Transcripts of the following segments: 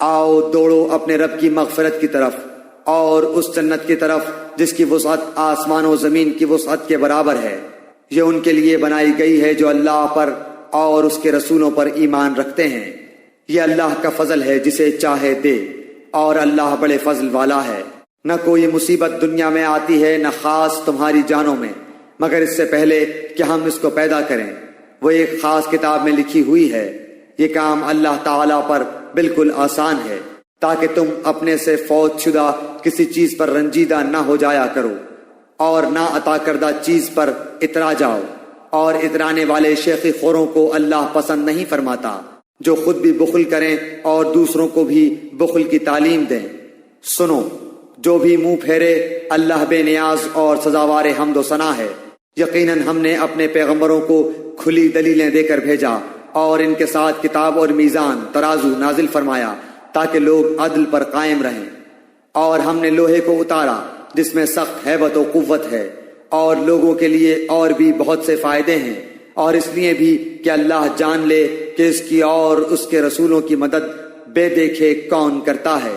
آؤ دوڑو اپنے رب کی مغفرت کی طرف اور اس جنت کی طرف جس کی وسعت آسمان و زمین کی وسعت کے برابر ہے۔ یہ ان کے لیے بنائی گئی ہے جو اللہ پر اور اس کے رسولوں پر ایمان رکھتے ہیں۔ یہ اللہ کا فضل ہے جسے چاہے دے، اور اللہ بڑے فضل والا ہے۔ نہ کوئی مصیبت دنیا میں آتی ہے نہ خاص تمہاری جانوں میں، مگر اس سے پہلے کہ ہم اس کو پیدا کریں۔ وہ ایک خاص کتاب میں لکھی ہوئی ہے۔ یہ کام اللہ تعالیٰ پر بالکل آسان ہے، تاکہ تم اپنے سے فوت شدہ کسی چیز پر رنجیدہ نہ ہو جایا کرو اور نہ عطا کردہ چیز پر اترا جاؤ، اور اترانے والے شیخی خوروں کو اللہ پسند نہیں فرماتا، جو خود بھی بخل کریں اور دوسروں کو بھی بخل کی تعلیم دیں۔ سنو، جو بھی منہ پھیرے اللہ بے نیاز اور سزاوار حمد و ثنا ہے۔ یقیناً ہم نے اپنے پیغمبروں کو کھلی دلیلیں دے کر بھیجا اور ان کے ساتھ کتاب اور میزان ترازو نازل فرمایا تاکہ لوگ عدل پر قائم رہیں۔ اور ہم نے لوہے کو اتارا جس میں سخت ہیبت و قوت ہے، اور لوگوں کے لیے اور بھی بہت سے فائدے ہیں، اور اس لیے بھی کہ اللہ جان لے کہ اس کی اور اس کے رسولوں کی مدد بے دیکھے کون کرتا ہے۔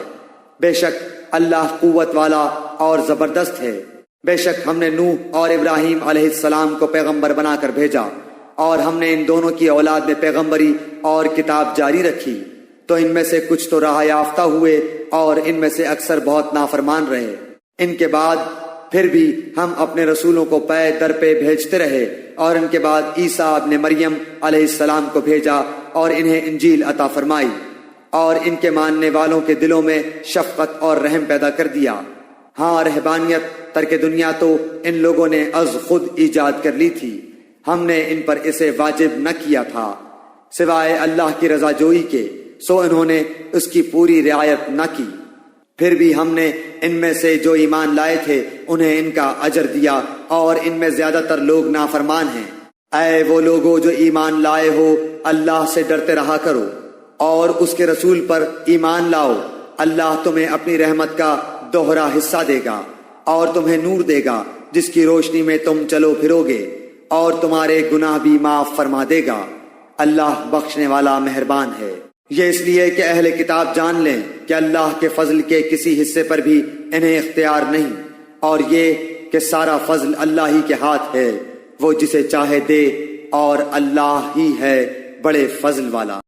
بے شک اللہ قوت والا اور زبردست ہے۔ بے شک ہم نے نوح اور ابراہیم علیہ السلام کو پیغمبر بنا کر بھیجا، اور ہم نے ان دونوں کی اولاد میں پیغمبری اور کتاب جاری رکھی، تو ان میں سے کچھ تو راہ یافتہ ہوئے اور ان میں سے اکثر بہت نافرمان رہے۔ ان کے بعد پھر بھی ہم اپنے رسولوں کو پے در پہ بھیجتے رہے، اور ان کے بعد عیسیٰ ابن مریم علیہ السلام کو بھیجا اور انہیں انجیل عطا فرمائی، اور ان کے ماننے والوں کے دلوں میں شفقت اور رحم پیدا کر دیا۔ ہاں، رہبانیت ترک دنیا تو ان لوگوں نے از خود ایجاد کر لی تھی، ہم نے ان پر اسے واجب نہ کیا تھا سوائے اللہ کی رضا جوئی کے، سو انہوں نے اس کی پوری رعایت نہ کی۔ پھر بھی ہم نے ان میں سے جو ایمان لائے تھے انہیں ان کا اجر دیا، اور ان میں زیادہ تر لوگ نافرمان ہیں۔ اے وہ لوگو جو ایمان لائے ہو، اللہ سے ڈرتے رہا کرو اور اس کے رسول پر ایمان لاؤ۔ اللہ تمہیں اپنی رحمت کا دوہرا حصہ دے گا، اور تمہیں نور دے گا جس کی روشنی میں تم چلو پھرو گے، اور تمہارے گناہ بھی معاف فرما دے گا۔ اللہ بخشنے والا مہربان ہے۔ یہ اس لیے کہ اہل کتاب جان لیں کہ اللہ کے فضل کے کسی حصے پر بھی انہیں اختیار نہیں، اور یہ کہ سارا فضل اللہ ہی کے ہاتھ ہے، وہ جسے چاہے دے، اور اللہ ہی ہے بڑے فضل والا۔